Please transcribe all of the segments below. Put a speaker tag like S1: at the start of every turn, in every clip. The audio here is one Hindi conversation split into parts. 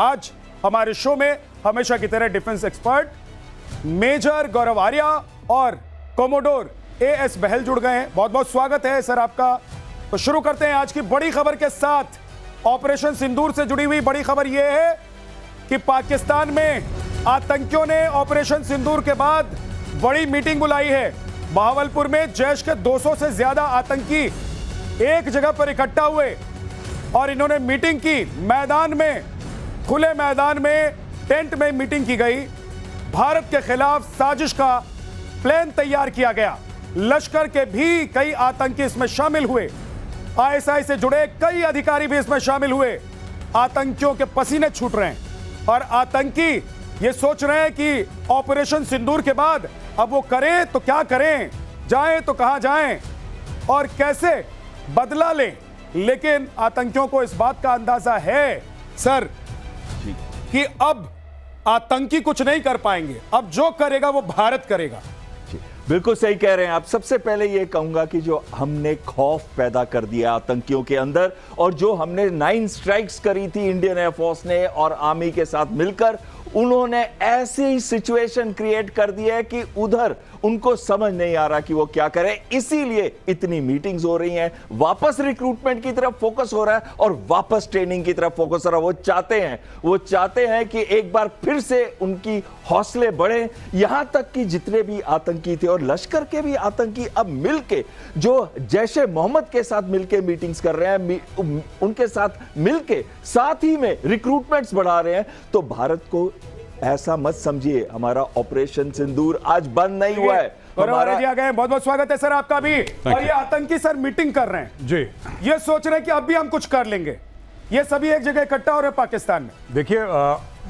S1: आज हमारे शो में हमेशा की तरह डिफेंस एक्सपर्ट मेजर गौरव आर्या और कोमोडोर एएस बहल जुड़ गए हैं। बहुत बहुत स्वागत है सर आपका। तो शुरू करते हैं आज की बड़ी खबर के साथ। ऑपरेशन सिंदूर से जुड़ी हुई बड़ी खबर यह है कि पाकिस्तान में आतंकियों ने ऑपरेशन सिंदूर के बाद बड़ी मीटिंग बुलाई है। बहावलपुर में जैश के 200 से ज्यादा आतंकी एक जगह पर इकट्ठा हुए और इन्होंने मीटिंग की। मैदान में, खुले मैदान में, टेंट में मीटिंग की गई। भारत के खिलाफ साजिश का प्लान तैयार किया गया। लश्कर के भी कई आतंकी इसमें शामिल हुए। आईएसआई से जुड़े कई अधिकारी भी इसमें शामिल हुए। आतंकियों के पसीने छूट रहे हैं और आतंकी ये सोच रहे हैं कि ऑपरेशन सिंदूर के बाद अब वो करें तो क्या करें, जाएं तो कहां जाएं और कैसे बदला लें। लेकिन आतंकियों को इस बात का अंदाजा है सर कि अब आतंकी कुछ नहीं कर पाएंगे। अब जो करेगा वो भारत करेगा।
S2: बिल्कुल सही कह रहे हैं आप। सबसे पहले ये कहूंगा कि जो हमने खौफ पैदा कर दिया आतंकियों के अंदर और जो हमने 9 स्ट्राइक्स करी थी इंडियन एयरफोर्स ने और आर्मी के साथ मिलकर, उन्होंने ऐसी सिचुएशन क्रिएट कर दी है कि उधर उनको समझ नहीं आ रहा कि वो क्या करें। इसीलिए इतनी मीटिंग्स हो रही हैं, वापस रिक्रूटमेंट की तरफ फोकस हो रहा है और वापस ट्रेनिंग की तरफ फोकस हो रहा है। वो चाहते हैं कि एक बार फिर से उनकी हौसले बढ़े। यहां तक कि जितने भी आतंकी थे और लश्कर के भी आतंकी अब मिलके जो जैशे मोहम्मद के साथ मिलके मीटिंग्स कर रहे हैं, उनके साथ मिलके साथ ही में रिक्रूटमेंट्स बढ़ा रहे हैं। तो भारत को ऐसा मत समझिए हमारा ऑपरेशन सिंदूर आज बंद नहीं हुआ है।
S1: हमारा जी आ गए, बहुत बहुत स्वागत है सर आपका भी। और ये आतंकी सर मीटिंग कर रहे हैं जी, ये सोच रहे हैं कि अब भी हम कुछ कर लेंगे। ये सभी एक जगह इकट्ठा हो रहे हैं पाकिस्तान में।
S3: देखिए,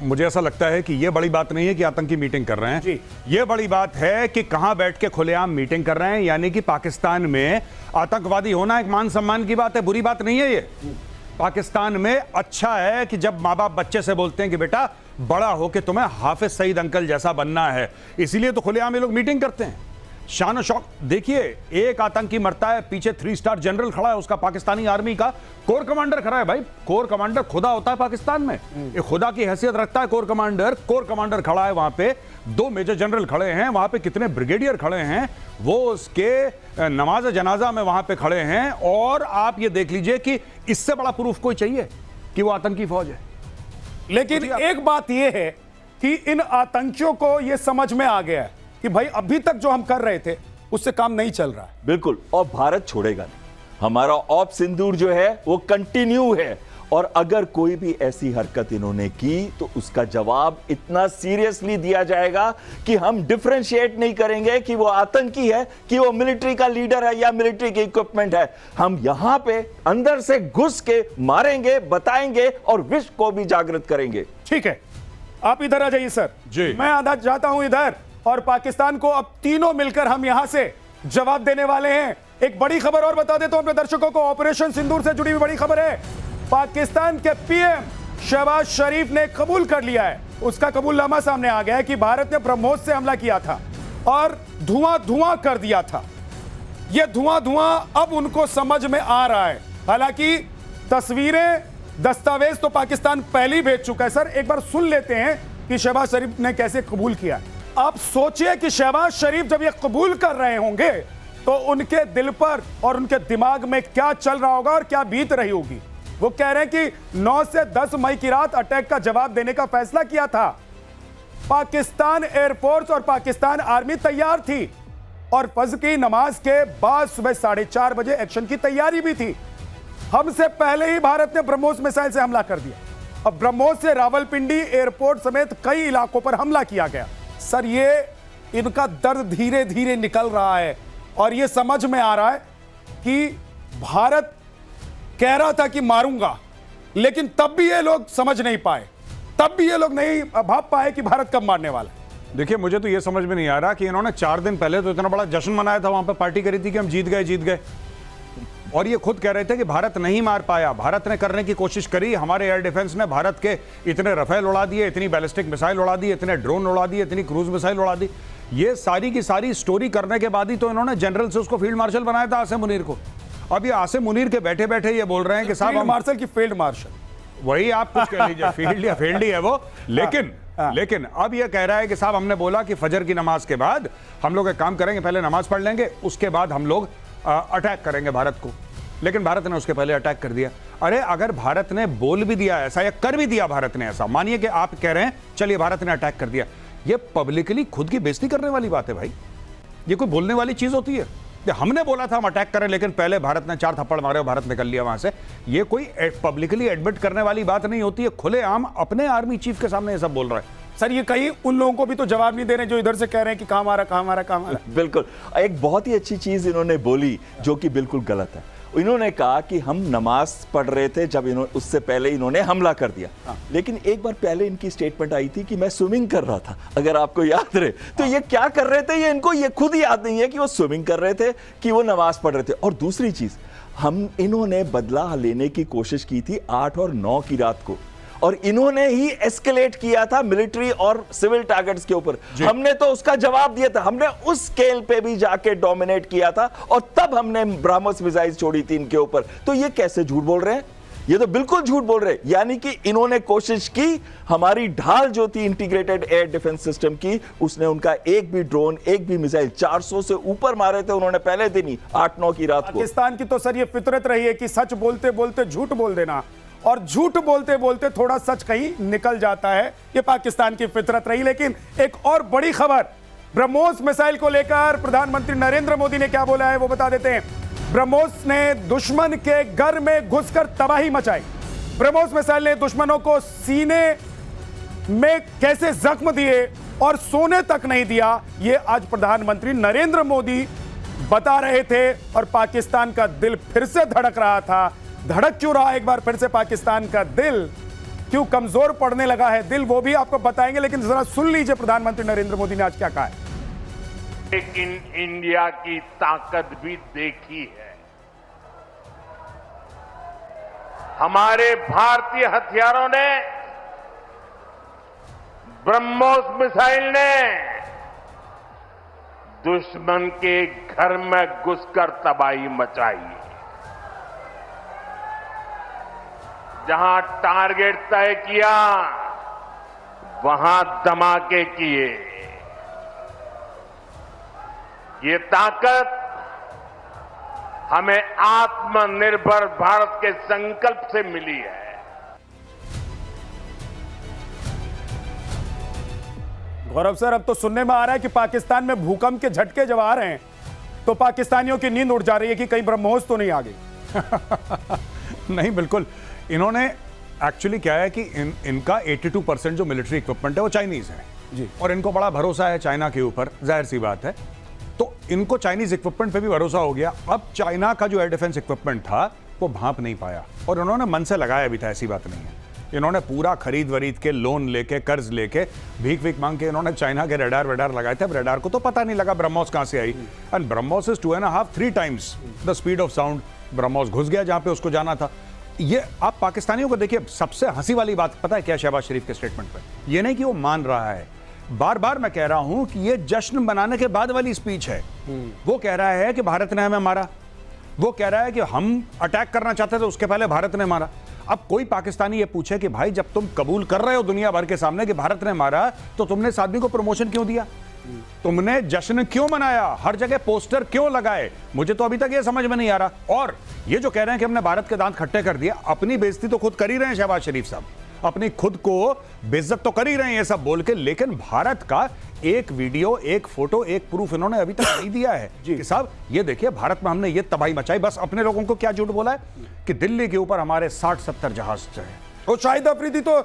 S3: मुझे ऐसा लगता है कि ये बड़ी बात नहीं है कि आतंकी मीटिंग कर रहे हैं जी। ये बड़ी बात है कि कहां बैठ के खुलेआम मीटिंग कर रहे हैं। यानी कि पाकिस्तान में आतंकवादी होना एक मान सम्मान की बात है, बुरी बात नहीं है। ये पाकिस्तान में अच्छा है कि जब माँ बाप बच्चे से बोलते हैं कि बेटा बड़ा हो के तुम्हें हाफिज सईद अंकल जैसा बनना है, इसीलिए तो खुलेआम ये लोग मीटिंग करते हैं। शान और शौक। देखिए, एक आतंकी मरता है, पीछे 3 स्टार जनरल खड़ा है, उसका पाकिस्तानी आर्मी का कोर कमांडर खड़ा है। भाई, कोर कमांडर खुदा होता है पाकिस्तान में, ये खुदा की हैसियत रखता है कोर कमांडर। कोर कमांडर खड़ा है वहां पे, 2 मेजर जनरल खड़े हैं वहां पे, कितने ब्रिगेडियर खड़े हैं, वो उसके नमाज जनाजा में वहां पे खड़े हैं। और आप ये देख लीजिए कि इससे बड़ा प्रूफ कोई चाहिए कि वो आतंकी फौज है।
S1: लेकिन एक बात यह है कि इन आतंकियों को यह समझ में आ गया है कि भाई अभी तक जो हम कर रहे थे उससे काम नहीं चल रहा है।
S2: बिल्कुल, और भारत छोड़ेगा नहीं। हमारा ऑप सिंदूर जो है वो कंटिन्यू है और अगर कोई भी ऐसी हरकत इन्होंने की तो उसका जवाब इतना सीरियसली दिया जाएगा कि हम डिफरेंशिएट नहीं करेंगे कि वो आतंकी है, कि वो मिलिट्री का लीडर है या मिलिट्री की इक्विपमेंट है। हम यहां पे अंदर से घुस के मारेंगे, बताएंगे और विश्व को भी जागृत करेंगे।
S1: ठीक है, आप इधर आ जाइए सर जी। मैं आधा जाता हूं इधर और पाकिस्तान को अब तीनों मिलकर हम यहां से जवाब देने वाले हैं। एक बड़ी खबर और बता देता हूं अपने दर्शकों को, ऑपरेशन सिंदूर से जुड़ी हुई बड़ी खबर है। पाकिस्तान के पीएम शहबाज शरीफ ने कबूल कर लिया है, उसका कबूलनामा सामने आ गया है कि भारत ने ब्रह्मोस से हमला किया था और धुआं धुआं कर दिया था। यह धुआं धुआं अब उनको समझ में आ रहा है। हालांकि तस्वीरें, दस्तावेज तो पाकिस्तान पहले ही भेज चुका है। सर एक बार सुन लेते हैं कि शहबाज शरीफ ने कैसे कबूल किया। आप सोचिए कि शहबाज शरीफ जब ये कबूल कर रहे होंगे तो उनके दिल पर और उनके दिमाग में क्या चल रहा होगा और क्या बीत रही होगी। वो कह रहे हैं कि 9 से 10 मई की रात अटैक का जवाब देने का फैसला किया था। पाकिस्तान एयरफोर्स और पाकिस्तान आर्मी तैयार थी और फज्र की नमाज के बाद सुबह 4:30 बजे एक्शन की तैयारी भी थी। हमसे पहले ही भारत ने ब्रह्मोस मिसाइल से हमला कर दिया। अब ब्रह्मोस से रावलपिंडी एयरपोर्ट समेत कई इलाकों पर हमला किया गया। सर ये इनका दर्द धीरे धीरे निकल रहा है और ये समझ में आ रहा है कि भारत कह रहा था कि मारूंगा, लेकिन तब भी ये लोग समझ नहीं पाए, तब भी ये लोग नहीं भाप पाए कि भारत कब मारने वाला है।
S3: देखिए, मुझे तो ये समझ में नहीं आ रहा कि इन्होंने 4 दिन पहले तो इतना बड़ा जश्न मनाया था, वहां पे पार्टी करी थी कि हम जीत गए और ये खुद कह रहे थे कि भारत नहीं मार पाया। भारत ने करने की कोशिश करी, हमारे एयर डिफेंस ने भारत के इतने रफेल उड़ा दिए, इतनी बैलिस्टिक मिसाइल उड़ा दी, इतने ड्रोन उड़ा दिए, इतनी क्रूज मिसाइल उड़ा दी। ये सारी की सारी स्टोरी करने के बाद ही तो इन्होंने जनरल से उसको फील्ड मार्शल बनाया था, आसिम मुनीर को। अब ये आसिम मुनीर के बैठे बैठे ये बोल रहे हैं कि साहब
S1: मार्शल की फील्ड मार्शल
S3: वही आप कुछ कह लीजिए, फील्ड ही है वो। लेकिन अब ये कह रहा है कि साहब हमने बोला कि फजर की नमाज के बाद हम लोग एक काम करेंगे, पहले नमाज पढ़ लेंगे, उसके बाद हम लोग अटैक करेंगे भारत को। लेकिन भारत ने उसके पहले अटैक कर दिया। अरे अगर भारत ने बोल भी दिया ऐसा या कर भी दिया भारत ने ऐसा, मानिए कि आप कह रहे हैं चलिए भारत ने अटैक कर दिया, ये पब्लिकली खुद की बेइज्जती करने वाली बात है भाई। ये कोई बोलने वाली चीज होती है? हमने बोला था हम अटैक करें, लेकिन पहले भारत ने 4 थप्पड़ मारे और भारत निकल लिया वहां से। ये कोई पब्लिकली एडमिट करने वाली बात नहीं होती है। खुलेआम अपने आर्मी चीफ के सामने ये सब बोल रहा है।
S1: सर ये कहीं उन लोगों को भी तो जवाब नहीं दे रहे जो इधर से कह रहे हैं कि कहां मारा।
S2: बिल्कुल, एक बहुत ही अच्छी चीज इन्होंने बोली जो कि बिल्कुल गलत है। इन्होंने कहा कि हम नमाज पढ़ रहे थे जब उससे पहले इन्होंने हमला कर दिया। लेकिन एक बार पहले इनकी स्टेटमेंट आई थी कि मैं स्विमिंग कर रहा था, अगर आपको याद रहे। तो ये क्या कर रहे थे, ये इनको ये खुद याद नहीं है कि वो स्विमिंग कर रहे थे कि वो नमाज पढ़ रहे थे। और दूसरी चीज, इन्होंने बदला लेने की कोशिश की थी 8 और 9 की रात को, और इन्होंने ही एस्केलेट किया था मिलिट्री और सिविल टारगेट्स के ऊपर। हमने तो उसका जवाब दिया था, हमने उस स्केल पे भी जाके डोमिनेट किया था, और तब हमने ब्रह्मोस मिसाइल छोड़ी थी इनके ऊपर। तो ये कैसे झूठ बोल रहे हैं? ये तो बिल्कुल झूठ बोल रहे हैं। यानी कि इन्होंने कोशिश की, हमारी ढाल जो थी इंटीग्रेटेड एयर डिफेंस सिस्टम की, उसने उनका एक भी ड्रोन, एक भी मिसाइल 400 से ऊपर मारे थे उन्होंने पहले दिन ही, 8-9 की रात को।
S1: पाकिस्तान की तो सर ये फितरत रही है कि सच बोलते बोलते झूठ बोल देना, और झूठ बोलते बोलते थोड़ा सच कहीं निकल जाता है। ये पाकिस्तान की फितरत रही। लेकिन एक और बड़ी खबर, ब्रह्मोस मिसाइल को लेकर प्रधानमंत्री नरेंद्र मोदी ने क्या बोला है वो बता देते हैं। ब्रह्मोस ने दुश्मन के घर में घुसकर तबाही मचाई। ब्रह्मोस मिसाइल ने दुश्मनों को सीने में कैसे जख्म दिए और सोने तक नहीं दिया, ये आज प्रधानमंत्री नरेंद्र मोदी बता रहे थे। और पाकिस्तान का दिल फिर से धड़क रहा था। धड़क क्यों रहा एक बार फिर से पाकिस्तान का दिल, क्यों कमजोर पड़ने लगा है दिल, वो भी आपको बताएंगे। लेकिन जरा सुन लीजिए प्रधानमंत्री नरेंद्र मोदी ने आज क्या कहा है।
S4: लेकिन इंडिया की ताकत भी देखी है। हमारे भारतीय हथियारों ने, ब्रह्मोस मिसाइल ने दुश्मन के घर में घुसकर तबाही मचाई। जहां टारगेट तय किया वहां धमाके किए। ये ताकत हमें आत्मनिर्भर भारत के संकल्प से मिली है।
S1: गौरव सर, अब तो सुनने में आ रहा है कि पाकिस्तान में भूकंप के झटके जब आ रहे हैं तो पाकिस्तानियों की नींद उड़ जा रही है कि कहीं ब्रह्मोस तो नहीं आ गई।
S3: नहीं, बिल्कुल। इन्होंने एक्चुअली क्या है कि इनका 82% जो मिलिट्री इक्विपमेंट है वो चाइनीज है
S1: जी,
S3: और इनको बड़ा भरोसा है चाइना के ऊपर, जाहिर सी बात है। तो इनको चाइनीज इक्विपमेंट पे भी भरोसा हो गया। अब चाइना का जो एयर डिफेंस इक्विपमेंट था वो भांप नहीं पाया, और उन्होंने मन से लगाया भी था, ऐसी बात नहीं है। इन्होंने पूरा खरीद वरीद के, लोन लेके, कर्ज लेके, भीख भीख मांग के इन्होंने चाइना के रेडार वेडार लगाए थे। अब रेडार को तो पता नहीं लगा ब्रह्मोस कहां से आई, and BrahMos is 2.5-3 times the speed of sound. BrahMos घुस गया जहां पे उसको जाना था। ये आप पाकिस्तानियों को देखिए, सबसे हंसी वाली बात पता है क्या शहबाज शरीफ के स्टेटमेंट पे? ये नहीं कि वो मान रहा है, बार बार मैं कह रहा हूं कि ये जश्न मनाने के बाद वाली स्पीच है। वो कह रहा है कि भारत ने हमें मारा, वो कह रहा है कि हम अटैक करना चाहते थे उसके पहले भारत ने मारा। अब कोई पाकिस्तानी ये पूछे कि भाई जब तुम कबूल कर रहे हो दुनिया भर के सामने कि भारत ने मारा, तो तुमने इस आदमी को प्रमोशन क्यों दिया? तुमने जश्न क्यों मनाया? हर जगह पोस्टर क्यों लगाए? मुझे तो अभी तक ये समझ में नहीं आ रहा। और ये जो कह रहे हैं कि हमने भारत के दांत खट्टे कर दिए, अपनी बेइज्जती तो खुद कर ही रहे हैं शहबाज शरीफ साहब, अपनी खुद को बेइज्जत तो कर ही रहे हैं ये सब बोल के। लेकिन भारत का एक वीडियो, एक फोटो, एक प्रूफ इन्होंने अभी तक नहीं दिया है कि साहब ये देखिए भारत में हमने ये तबाही मचाई। बस अपने लोगों को क्या झूठ बोला है कि दिल्ली के ऊपर हमारे 60-70 जहाज थे।
S1: और शाहिद अफरीदी तो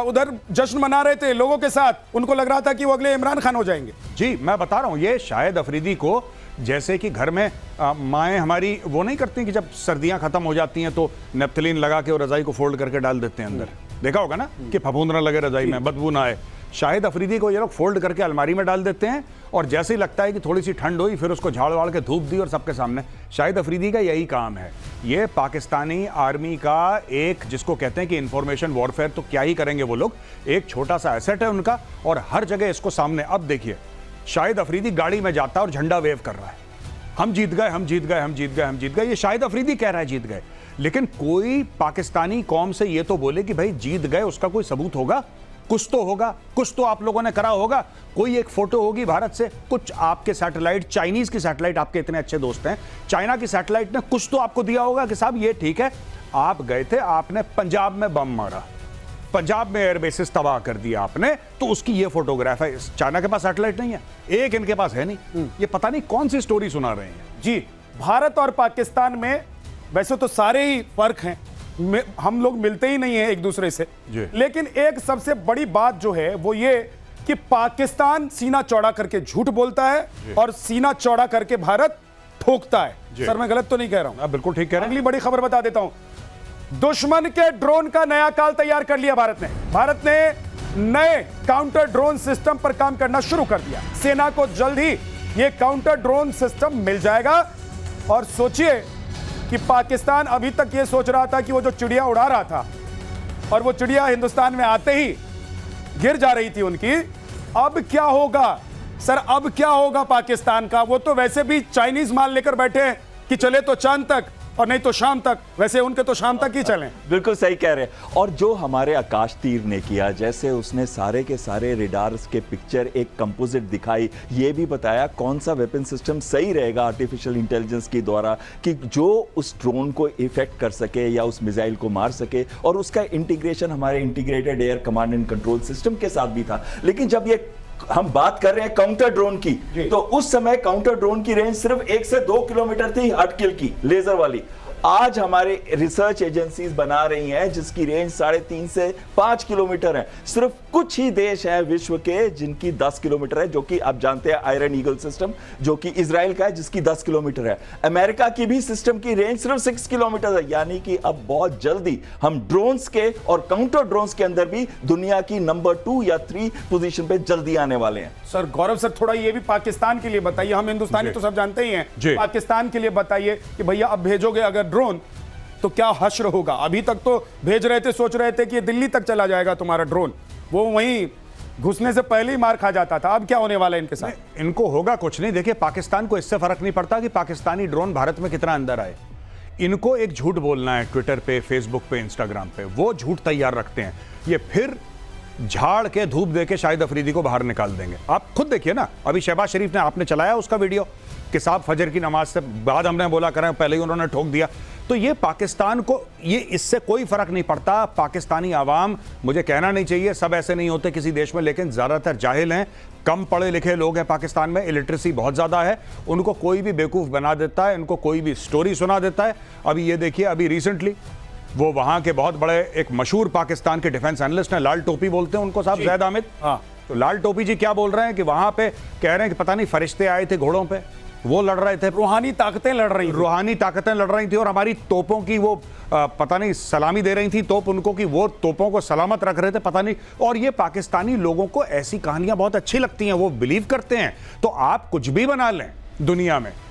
S1: उधर जश्न मना रहे थे लोगों के साथ, उनको लग रहा था कि वो अगले इमरान खान हो जाएंगे।
S3: जी, मैं बता रहा हूं, ये शाहिद अफरीदी को जैसे कि घर में माएँ हमारी वो नहीं करती कि जब सर्दियां खत्म हो जाती हैं तो नेप्थलीन लगा के और रजाई को फोल्ड करके डाल देते हैं अंदर, देखा होगा ना कि फफूंद ना लगे रजाई में, बदबू ना आए। शाहिद अफरीदी को ये लोग फोल्ड करके अलमारी में डाल देते हैं, और जैसे ही लगता है कि थोड़ी सी ठंड हुई फिर उसको झाड़ वाड़ के धूप दी और सबके सामने। शाहिद अफरीदी का यही काम है। ये पाकिस्तानी आर्मी का एक, जिसको कहते हैं कि इंफॉर्मेशन वॉरफेयर, तो क्या ही करेंगे वो लोग, एक छोटा सा एसेट है उनका, और हर जगह इसको सामने। अब देखिए शाहिद अफरीदी गाड़ी में जाता है और झंडा वेव कर रहा है, हम जीत गए, हम जीत गए, हम जीत गए, हम जीत गए। ये शाहिद अफरीदी कह रहा है जीत गए। लेकिन कोई पाकिस्तानी कौम से ये तो बोले कि भाई जीत गए, उसका कोई सबूत होगा, कुछ तो होगा, कुछ तो आप लोगों ने करा होगा, कोई एक फोटो होगी भारत से, कुछ आपके सैटेलाइट, चाइनीज की सैटेलाइट, आपके इतने अच्छे दोस्त हैं, चाइना की सैटेलाइट ने कुछ तो आपको दिया होगा कि साहब ये ठीक है, आप गए थे, आपने पंजाब में बम मारा, पंजाब में एयरबेसिस तबाह कर दिया आपने, तो उसकी ये फोटोग्राफ है। चाइना के पास सैटेलाइट नहीं है, एक इनके पास है नहीं। ये पता नहीं कौन सी स्टोरी सुना रहे हैं
S1: जी। भारत और पाकिस्तान में वैसे तो सारे ही फर्क हैं, हम लोग मिलते ही नहीं हैं एक दूसरे से, लेकिन एक सबसे बड़ी बात जो है वो ये कि पाकिस्तान सीना चौड़ा करके झूठ बोलता है और सीना चौड़ा करके भारत ठोकता है। सर मैं गलत तो नहीं कह रहा हूं?
S3: बिल्कुल ठीक कह रहे हैं।
S1: अगली बड़ी खबर बता देता हूं, दुश्मन के ड्रोन का नया काल तैयार कर लिया भारत ने। भारत ने नए काउंटर ड्रोन सिस्टम पर काम करना शुरू कर दिया। सेना को जल्द ही यह काउंटर ड्रोन सिस्टम मिल जाएगा। और सोचिए कि पाकिस्तान अभी तक यह सोच रहा था कि वो जो चिड़िया उड़ा रहा था और वो चिड़िया हिंदुस्तान में आते ही गिर जा रही थी उनकी, अब क्या होगा सर? अब क्या होगा पाकिस्तान का? वो तो वैसे भी चाइनीज माल लेकर बैठे हैं कि चले तो चांद तक और नहीं तो शाम तक, वैसे उनके तो शाम तक ही चलें।
S2: बिल्कुल सही कह रहे हैं। और जो हमारे आकाश तीर ने किया, जैसे उसने सारे के सारे रेडार्स के पिक्चर एक कंपोजिट दिखाई, ये भी बताया कौन सा वेपन सिस्टम सही रहेगा आर्टिफिशियल इंटेलिजेंस के द्वारा कि जो उस ड्रोन को इफेक्ट कर सके या उस मिसाइल को मार सके, और उसका इंटीग्रेशन हमारे integrated air command and control system के साथ भी था। लेकिन जब ये हम बात कर रहे हैं काउंटर ड्रोन की, तो उस समय काउंटर ड्रोन की रेंज सिर्फ 1 से 2 किलोमीटर थी, हट किल की लेजर वाली। आज हमारे रिसर्च एजेंसीज बना रही हैं जिसकी रेंज 3.5 से 5 किलोमीटर है। सिर्फ कुछ ही देश हैं विश्व के जिनकी 10 किलोमीटर है, जो कि आप जानते हैं आयरन ईगल सिस्टम जो कि इजराइल का है, जिसकी 10 किलोमीटर है। अमेरिका की भी सिस्टम की रेंज सिर्फ 6 किलोमीटर है। यानी कि अब बहुत जल्दी हम ड्रोन्स के और काउंटर ड्रोन्स के अंदर भी दुनिया की नंबर 2 या 3 पोजीशन पे जल्दी आने वाले हैं।
S1: सर गौरव सर, थोड़ा ये भी पाकिस्तान के लिए बताइए, हम हिंदुस्तानी तो सब जानते ही हैं, पाकिस्तान के लिए बताइए कि भैया अब भेजोगे अगर ड्रोन तो क्या हश्र होगा? अभी तक तो भेज रहे थे, सोच रहे थे कि ये दिल्ली तक चला जाएगा तुम्हारा ड्रोन, वो वहीं घुसने से पहले ही मार खा जाता था। अब क्या होने वाला है इनके साथ?
S3: इनको होगा कुछ नहीं। देखिए, पाकिस्तान को इससे फर्क नहीं पड़ता कि पाकिस्तानी ड्रोन भारत में कितना अंदर आए। इनको एक झूठ बोलना है ट्विटर पे, फेसबुक पे, इंस्टाग्राम पे, वो झूठ तैयार रखते हैं। ये फिर झाड़ के धूप दे के शाहिद अफरीदी को बाहर निकाल देंगे। आप खुद देखिए ना, अभी शहबाज शरीफ ने आपने चलाया उसका वीडियो कि साहब फजर की नमाज से बाद हमने बोला करें, पहले ही उन्होंने ठोक दिया। तो ये पाकिस्तान को, ये इससे कोई फर्क नहीं पड़ता। पाकिस्तानी आवाम, मुझे कहना नहीं चाहिए सब ऐसे नहीं होते किसी देश में, लेकिन ज्यादातर जाहिल हैं, कम पढ़े लिखे लोग हैं पाकिस्तान में, इलिटरेसी बहुत ज्यादा है। उनको कोई भी बेवकूफ बना देता है, इनको कोई भी स्टोरी सुना देता है। अभी ये देखिए, अभी रिसेंटली वो वहां के बहुत बड़े एक मशहूर पाकिस्तान के डिफेंस एनालिस्ट हैं, लाल टोपी बोलते हैं उनको साहब, जैद आमिद। तो लाल टोपी जी क्या बोल रहे हैं कि वहां पे कह रहे हैं कि पता नहीं फरिश्ते आए थे घोड़ों पे, वो लड़ रहे थे,
S1: रूहानी ताकतें लड़ रही थी,
S3: रूहानी ताकतें लड़ रही थी, और हमारी तोपों की वो पता नहीं सलामी दे रही थी तोप उनको, कि वो तोपों को सलामत रख रहे थे, पता नहीं। और ये पाकिस्तानी लोगों को ऐसी कहानियां बहुत अच्छी लगती हैं, वो बिलीव करते हैं। तो आप कुछ भी बना लें दुनिया में,